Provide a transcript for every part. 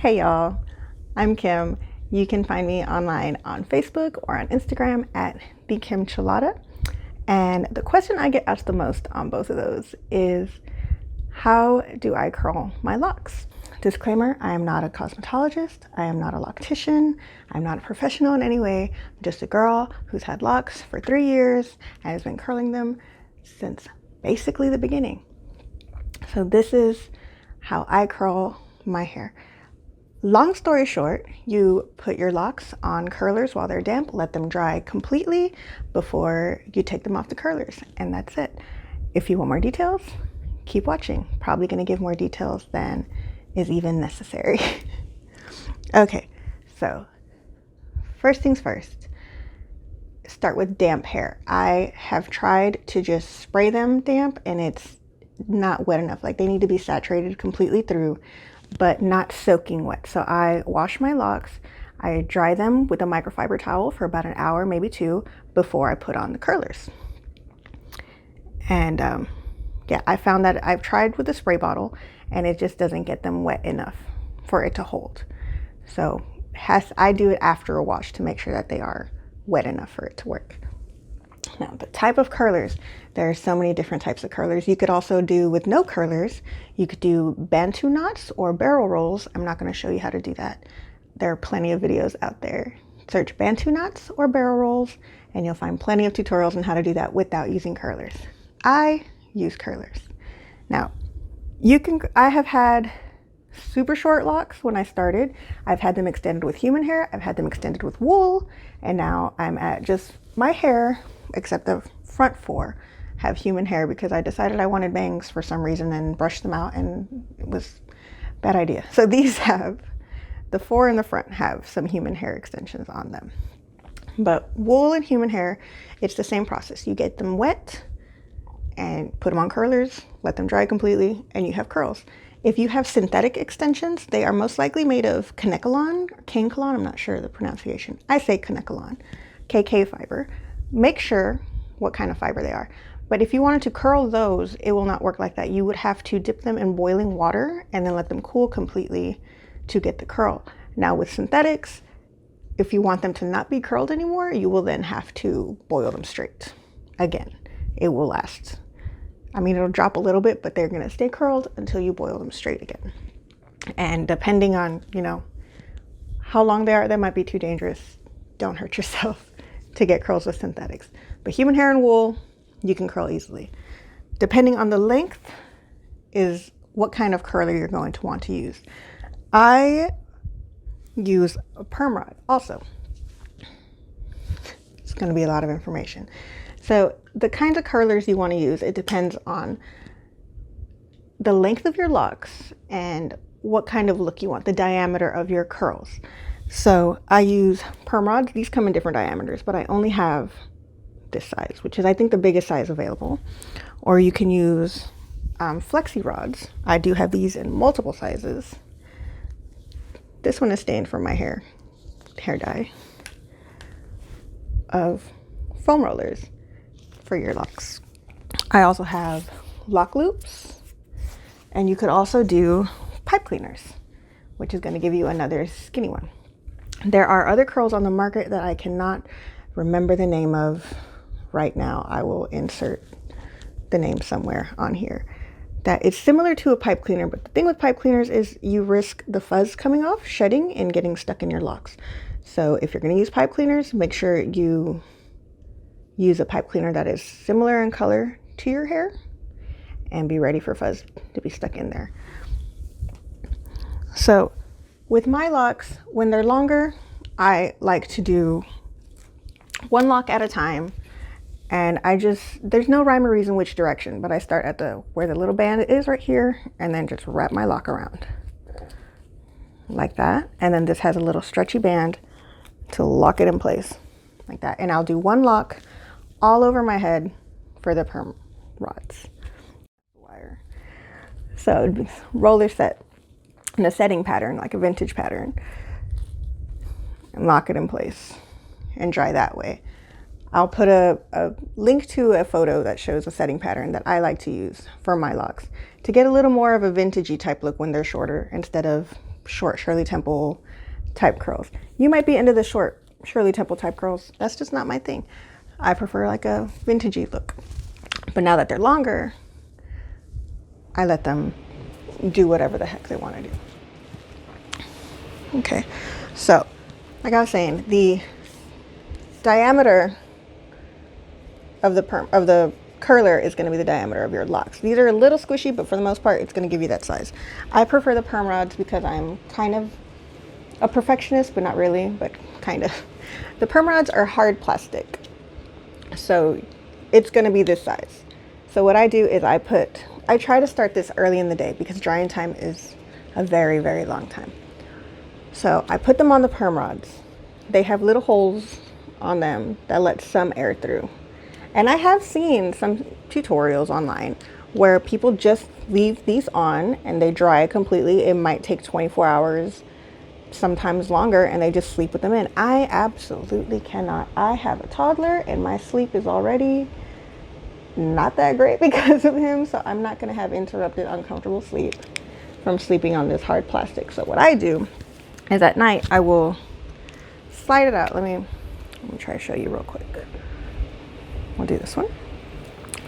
Hey y'all, I'm Kim. You can find me online on Facebook or on Instagram at the Kim Chelada. And the question I get asked the most on both of those is, how do I curl my locks? Disclaimer, I am not a cosmetologist, I am not a loctician, I'm not a professional in any way. I'm just a girl who's had locks for 3 years and has been curling them since basically the beginning. So this is how I curl my hair. Long story short, you put your locks on curlers while they're damp, let them dry completely before you take them off the curlers, and that's it. If you want more details, keep watching. Probably going to give more details than is even necessary. Okay, so first things first, start with damp hair. I have tried to just spray them damp and it's not wet enough. Like, they need to be saturated completely through, but not soaking wet. So I wash my locks, I dry them with a microfiber towel for about an hour, maybe 2, before I put on the curlers. And yeah, I found that I've tried with a spray bottle and it just doesn't get them wet enough for it to hold. So I do it after a wash to make sure that they are wet enough for it to work. Now, the type of curlers, there are so many different types of curlers. You could also do with no curlers. You could do Bantu knots or barrel rolls. I'm not going to show you how to do that. There are plenty of videos out there. Search Bantu knots or barrel rolls and you'll find plenty of tutorials on how to do that without using curlers. I use curlers. Now, I have had super short locks when I started. I've had them extended with human hair. I've had them extended with wool. And now I'm at just my hair, except the front 4 have human hair because I decided I wanted bangs for some reason and brushed them out, and it was a bad idea. So these have, the 4 in the front have some human hair extensions on them. But wool and human hair, it's the same process. You get them wet and put them on curlers, let them dry completely, and you have curls. If you have synthetic extensions, they are most likely made of Kanekalon, or Kanekalon, I'm not sure the pronunciation. I say Kanekalon, KK fiber. Make sure what kind of fiber they are. But if you wanted to curl those, it will not work like that. You would have to dip them in boiling water and then let them cool completely to get the curl. Now with synthetics, if you want them to not be curled anymore, you will then have to boil them straight. Again, it will last. I mean, it'll drop a little bit, but they're gonna stay curled until you boil them straight again. And depending on, how long they are, that might be too dangerous. Don't hurt yourself to get curls with synthetics. But human hair and wool, you can curl easily. Depending on the length is what kind of curler you're going to want to use. I use a perm rod also. It's gonna be a lot of information. So the kinds of curlers you want to use, it depends on the length of your locks and what kind of look you want, the diameter of your curls. So I use perm rods. These come in different diameters, but I only have this size, which is I think the biggest size available. Or you can use flexi rods. I do have these in multiple sizes. This one is stained from my hair dye of foam rollers for your locks. I also have lock loops, and you could also do pipe cleaners, which is going to give you another skinny one. There are other curls on the market that I cannot remember the name of right now. I will insert the name somewhere on here. That it's similar to a pipe cleaner, but the thing with pipe cleaners is you risk the fuzz coming off, shedding, and getting stuck in your locks. So if you're going to use pipe cleaners, make sure you use a pipe cleaner that is similar in color to your hair and be ready for fuzz to be stuck in there. So with my locks, when they're longer, I like to do one lock at a time, and there's no rhyme or reason which direction, but I start at where the little band is right here and then just wrap my lock around like that. And then this has a little stretchy band to lock it in place like that. And I'll do one lock all over my head for the perm rods. So roller set in a setting pattern, like a vintage pattern, and lock it in place and dry that way. I'll put a link to a photo that shows a setting pattern that I like to use for my locks to get a little more of a vintagey type look when they're shorter instead of short Shirley Temple type curls. You might be into the short Shirley Temple type curls. That's just not my thing. I prefer like a vintagey look. But now that they're longer, I let them do whatever the heck they want to do. Okay, so like I was saying, the diameter of the curler is going to be the diameter of your locks. These are a little squishy, but for the most part, it's going to give you that size. I prefer the perm rods because I'm kind of a perfectionist, but not really, but kind of. The perm rods are hard plastic, so it's going to be this size. So what I do is I try to start this early in the day because drying time is a very, very long time. So I put them on the perm rods. They have little holes on them that let some air through. And I have seen some tutorials online where people just leave these on and they dry completely. It might take 24 hours, sometimes longer, and they just sleep with them in. I absolutely cannot. I have a toddler and my sleep is already not that great because of him. So I'm not going to have interrupted, uncomfortable sleep from sleeping on this hard plastic. So what I do is at night, I will slide it out. Let me try to show you real quick. We'll do this one.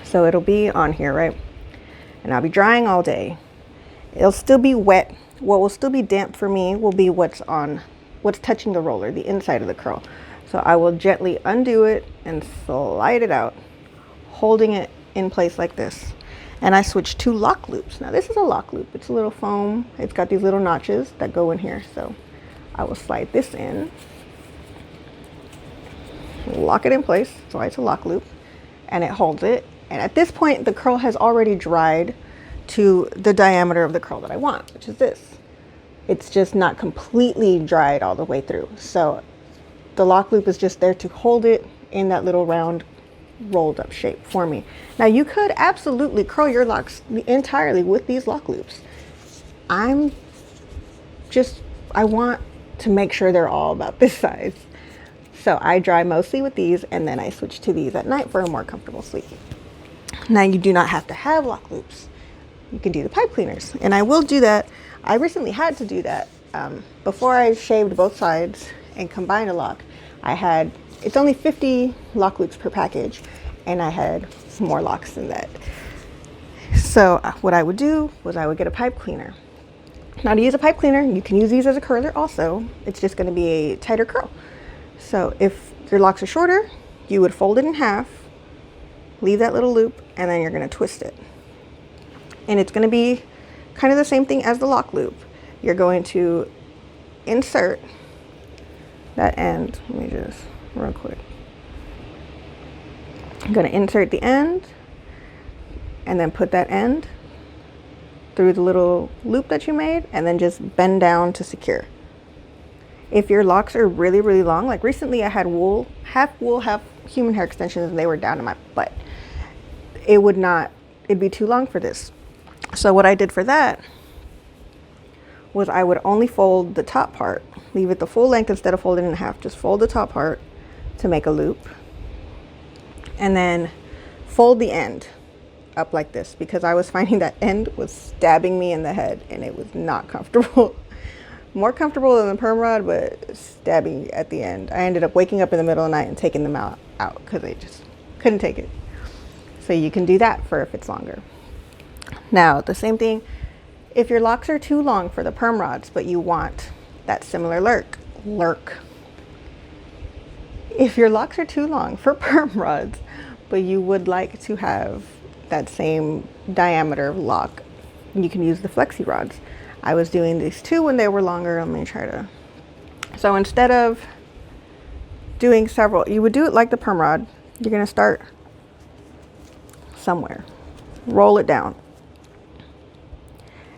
So it'll be on here, right? And I'll be drying all day. It'll still be wet. What will still be damp for me will be what's touching the roller, the inside of the curl. So I will gently undo it and slide it out, holding it in place like this. And I switch to lock loops. Now this is a lock loop. It's a little foam. It's got these little notches that go in here. So I will slide this in, lock it in place. So it's a lock loop and it holds it. And at this point, the curl has already dried to the diameter of the curl that I want, which is this. It's just not completely dried all the way through. So the lock loop is just there to hold it in that little round rolled up shape for me. Now you could absolutely curl your locks entirely with these lock loops. I want to make sure they're all about this size. So I dry mostly with these and then I switch to these at night for a more comfortable sleep. Now you do not have to have lock loops. You can do the pipe cleaners, and I will do that. I recently had to do that. Before I shaved both sides and combined a lock, it's only 50 lock loops per package, and I had more locks than that. So what I would do was I would get a pipe cleaner. Now to use a pipe cleaner, you can use these as a curler also. It's just going to be a tighter curl. So if your locks are shorter, you would fold it in half, leave that little loop, and then you're going to twist it. And it's going to be kind of the same thing as the lock loop. You're going to insert that end. Let me just real quick. I'm going to insert the end and then put that end through the little loop that you made and then just bend down to secure. If your locks are really, really long, like recently I had half human hair extensions and they were down to my butt. It'd be too long for this. So what I did for that was I would only fold the top part, leave it the full length instead of folding it in half, just fold the top part to make a loop and then fold the end up like this because I was finding that end was stabbing me in the head and it was not comfortable. More comfortable than the perm rod, but stabbing at the end. I ended up waking up in the middle of the night and taking them out because I just couldn't take it. So you can do that for if it's longer. Now, the same thing, if your locks are too long for the perm rods, but you want that similar lurk. If your locks are too long for perm rods, but you would like to have that same diameter of lock, you can use the flexi rods. I was doing these too when they were longer. Let me try to. So instead of doing several, you would do it like the perm rod. You're going to start somewhere, roll it down.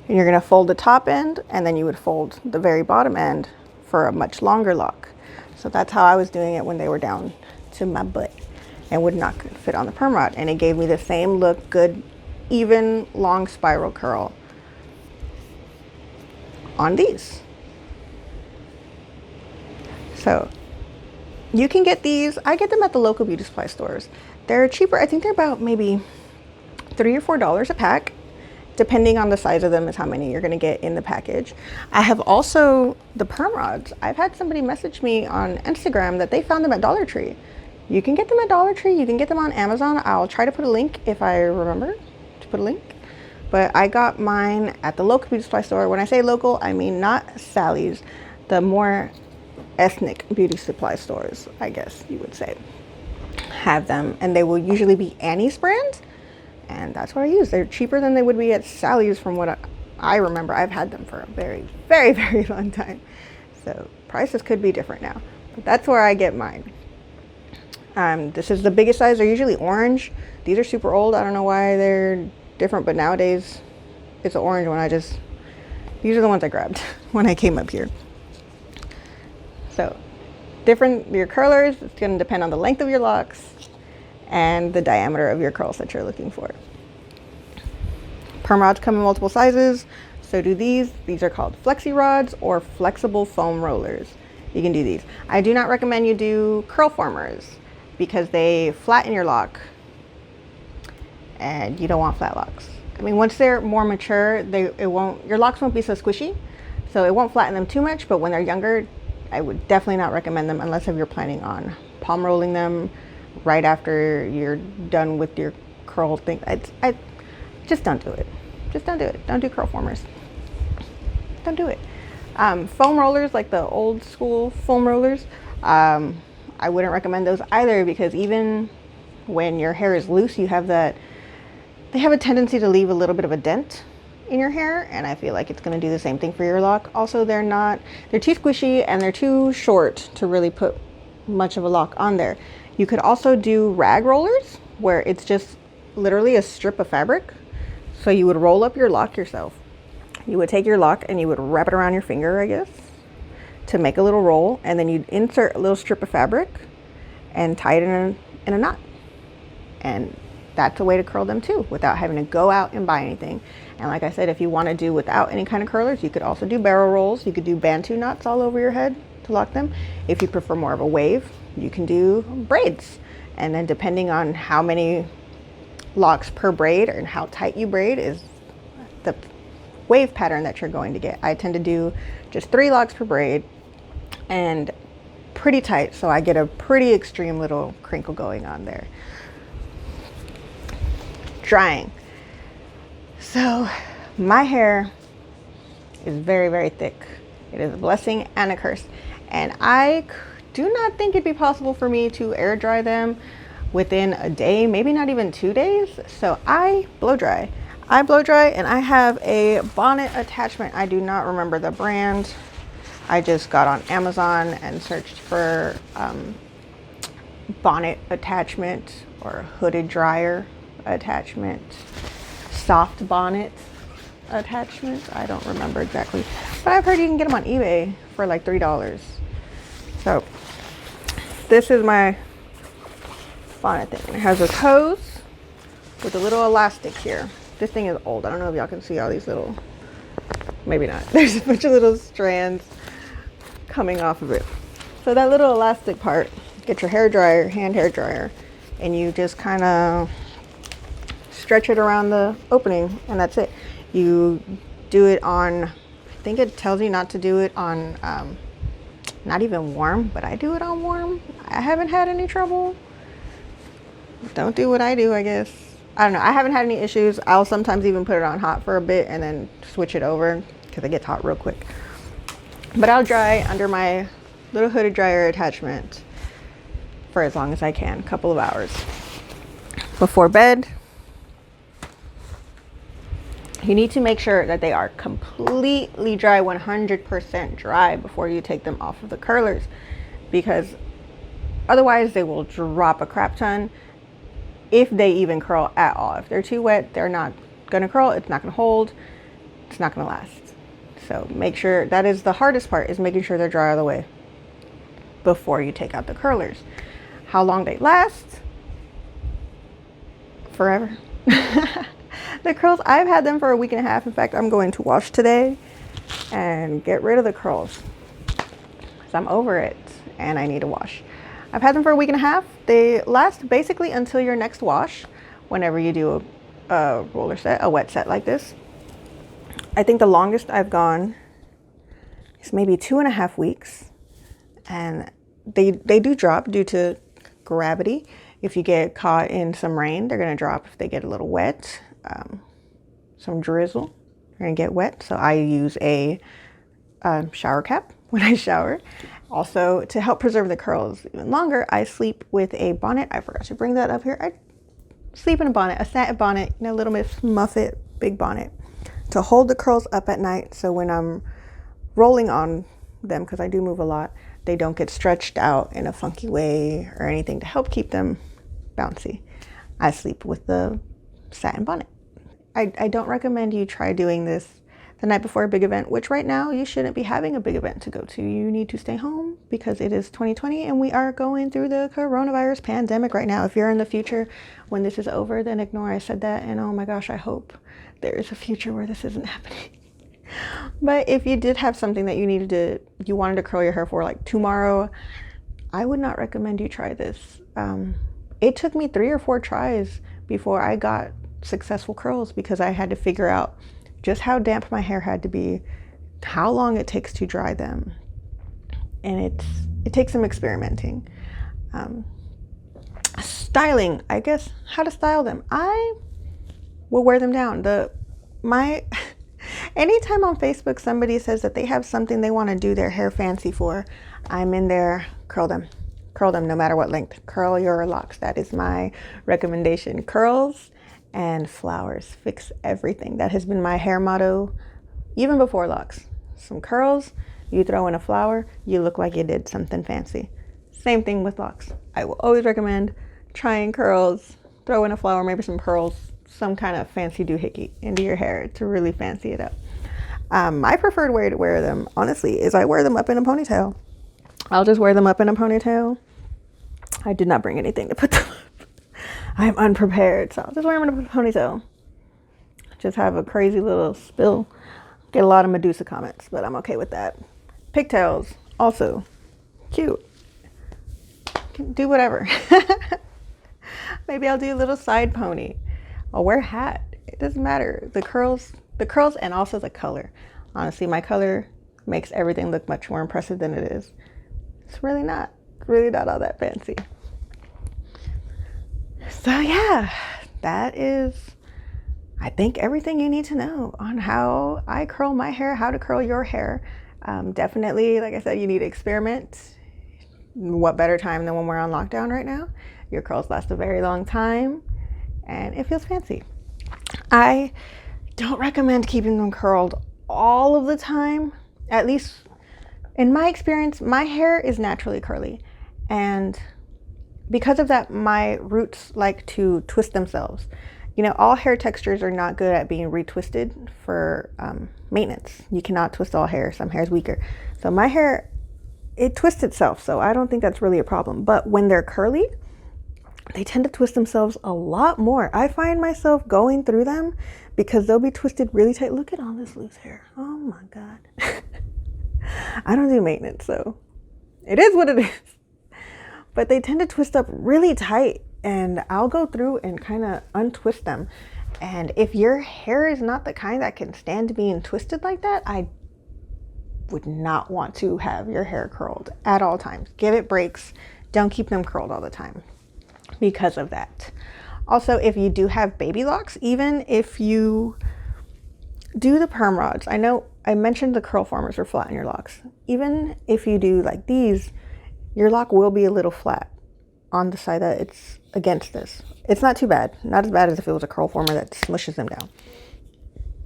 And you're going to fold the top end and then you would fold the very bottom end for a much longer lock. So that's how I was doing it when they were down to my butt and would not fit on the perm rod. And it gave me the same look, good, even long spiral curl on these. So you can get these. I get them at the local beauty supply stores. They're cheaper. I think they're about maybe $3 or $4 a pack. depending on the size of them is how many you're going to get in the package. I have also the perm rods. I've had somebody message me on Instagram that they found them at Dollar Tree. You can get them at Dollar Tree. You can get them on Amazon. I'll try to put a link if I remember to put a link. But I got mine at the local beauty supply store. When I say local, I mean not Sally's, the more ethnic beauty supply stores, I guess you would say, have them. And they will usually be Annie's brand. And that's what I use. They're cheaper than they would be at Sally's from what I remember. I've had them for a very, very, very long time. So prices could be different now. But that's where I get mine. This is the biggest size. They're usually orange. These are super old. I don't know why they're different, but nowadays it's an orange one. These are the ones I grabbed when I came up here. So your curlers, it's going to depend on the length of your locks and the diameter of your curls that you're looking for. Perm rods come in multiple sizes. So do these. These are called flexi rods or flexible foam rollers. You can do these. I do not recommend you do curl formers because they flatten your lock and you don't want flat locks. I mean, once they're more mature, your locks won't be so squishy, so it won't flatten them too much. But when they're younger, I would definitely not recommend them unless if you're planning on palm rolling them right after you're done with your curl thing. I just don't do it. Just don't do it. Don't do curl formers. Don't do it. Foam rollers, like the old school foam rollers, I wouldn't recommend those either, because even when your hair is loose, they have a tendency to leave a little bit of a dent in your hair, and I feel like it's going to do the same thing for your lock. Also, they're too squishy and they're too short to really put much of a lock on there. You could also do rag rollers, where it's just literally a strip of fabric. So you would roll up your lock yourself. You would take your lock and you would wrap it around your finger, I guess, to make a little roll, and then you'd insert a little strip of fabric and tie it in a knot. And that's a way to curl them too, without having to go out and buy anything. And like I said, if you want to do without any kind of curlers, you could also do barrel rolls. You could do Bantu knots all over your head to lock them. If you prefer more of a wave, you can do braids. And then depending on how many locks per braid and how tight you braid is the wave pattern that you're going to get. I tend to do just 3 locks per braid and pretty tight, so I get a pretty extreme little crinkle going on there. Drying. So my hair is very, very thick. It is a blessing and a curse. And I do not think it'd be possible for me to air dry them within a day, maybe not even 2 days. So I blow dry. And I have a bonnet attachment. I do not remember the brand. I just got on Amazon and searched for bonnet attachment or hooded dryer attachment, soft bonnet attachment. I don't remember exactly, but I've heard you can get them on eBay for like $3. So this is my bonnet thing. It has a hose with a little elastic here. This thing is old. I don't know if y'all can see all these little, maybe not. There's a bunch of little strands coming off of it. So that little elastic part, get your hair dryer, hand hair dryer, and you just kind of stretch it around the opening, and that's it. You do it on, I think it tells you not to do it on, not even warm, but I do it on warm. I haven't had any trouble. Don't do what I do, I guess. I don't know. I haven't had any issues. I'll sometimes even put it on hot for a bit and then switch it over because it gets hot real quick. But I'll dry under my little hooded dryer attachment for as long as I can, a couple of hours. Before bed, you need to make sure that they are completely dry, 100% dry before you take them off of the curlers, because otherwise they will drop a crap ton if they even curl at all. If they're too wet, they're not going to curl. It's not going to hold. It's not going to last. So make sure, that is the hardest part, is making sure they're dry all the way before you take out the curlers. How long they last? Forever. The curls, I've had them for a week and a half. In fact, I'm going to wash today and get rid of the curls because I'm over it and I need to wash. I've had them for a week and a half. They last basically until your next wash, whenever you do a roller set, a wet set like this. I think the longest I've gone is maybe 2.5 weeks. And they do drop due to gravity. If you get caught in some rain, they're going to drop. If they get a little wet, some drizzle, they're going to get wet. So I use a shower cap when I shower. Also, to help preserve the curls even longer, I sleep with a bonnet. I forgot to bring that up here. I sleep in a bonnet, a satin bonnet, little Miss Muffet, big bonnet, to hold the curls up at night. So when I'm rolling on them, because I do move a lot, they don't get stretched out in a funky way or anything, to help keep them bouncy. I sleep with the satin bonnet. I don't recommend you try doing this the night before a big event, which right now you shouldn't be having a big event to go to. You need to stay home because it is 2020 and we are going through the coronavirus pandemic right now. If you're in the future when this is over, then ignore I said that, and oh my gosh, I hope there is a future where this isn't happening. But if you did have something that you wanted to curl your hair for, like tomorrow, I would not recommend you try this. It took me 3 or 4 tries before I got successful curls, because I had to figure out just how damp my hair had to be, how long it takes to dry them, and it takes some experimenting. Styling, I guess, how to style them. I will wear them down. Anytime on Facebook somebody says that they have something they want to do their hair fancy for, I'm in there. Curl them no matter what length. Curl your locks. That is my recommendation. Curls and flowers fix everything. That has been my hair motto even before locks. Some curls, you throw in a flower, you look like you did something fancy. Same thing with locks. I will always recommend trying curls, throw in a flower, maybe some pearls, some kind of fancy doohickey into your hair to really fancy it up. My preferred way to wear them, honestly, is I wear them up in a ponytail. I'll just wear them up in a ponytail. I did not bring anything to put them up. I'm unprepared, so I'll just wear them in a ponytail. Just have a crazy little spill. Get a lot of Medusa comments, but I'm okay with that. Pigtails, also cute. Can do whatever. Maybe I'll do a little side pony. I'll wear a hat. It doesn't matter. The curls, and also the color. Honestly, my color makes everything look much more impressive than it is. It's really not all that fancy. So yeah, that is, I think, everything you need to know on how I curl my hair, how to curl your hair. Definitely, like I said, you need to experiment. What better time than when we're on lockdown right now? Your curls last a very long time and it feels fancy. I don't recommend keeping them curled all of the time. At least in my experience, my hair is naturally curly, and because of that, my roots like to twist themselves. All hair textures are not good at being retwisted for maintenance. You cannot twist all hair. Some hair is weaker. So my hair, it twists itself, so I don't think that's really a problem. But when they're curly, they tend to twist themselves a lot more. I find myself going through them because they'll be twisted really tight. Look at all this loose hair. Oh my God. I don't do maintenance, so it is what it is. But they tend to twist up really tight, and I'll go through and kind of untwist them. And if your hair is not the kind that can stand being twisted like that, I would not want to have your hair curled at all times. Give it breaks. Don't keep them curled all the time because of that. Also, if you do have baby locks, even if you do the perm rods, I know I mentioned the curl formers will flatten your locks. Even if you do like these, your lock will be a little flat on the side that it's against this. It's not too bad. Not as bad as if it was a curl former that smushes them down.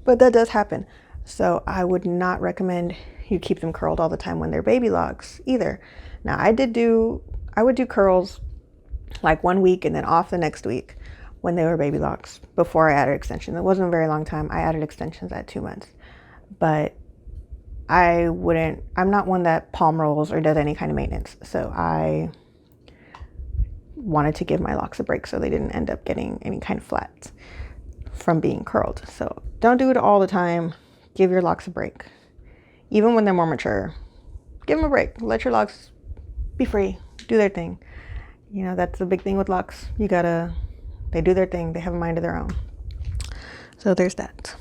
But that does happen. So I would not recommend you keep them curled all the time when they're baby locks either. Now, I would do curls like 1 week and then off the next week when they were baby locks before I added extensions. It wasn't a very long time. I added extensions at 2 months. But I'm not one that palm rolls or does any kind of maintenance. So I wanted to give my locks a break so they didn't end up getting any kind of flat from being curled. So don't do it all the time. Give your locks a break. Even when they're more mature, give them a break. Let your locks be free. Do their thing. That's the big thing with locks. They do their thing. They have a mind of their own. So there's that.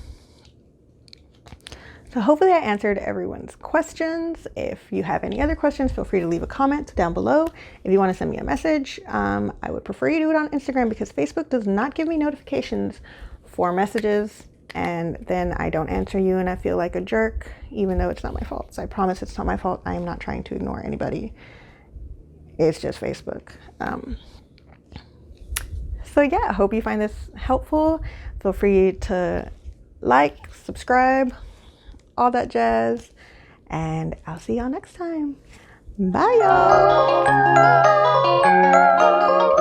So hopefully I answered everyone's questions. If you have any other questions, feel free to leave a comment down below. If you want to send me a message, I would prefer you do it on Instagram because Facebook does not give me notifications for messages, and then I don't answer you and I feel like a jerk, even though it's not my fault. So I promise it's not my fault. I am not trying to ignore anybody. It's just Facebook. So yeah, I hope you find this helpful. Feel free to like, subscribe, all that jazz, and I'll see y'all next time. Bye, y'all.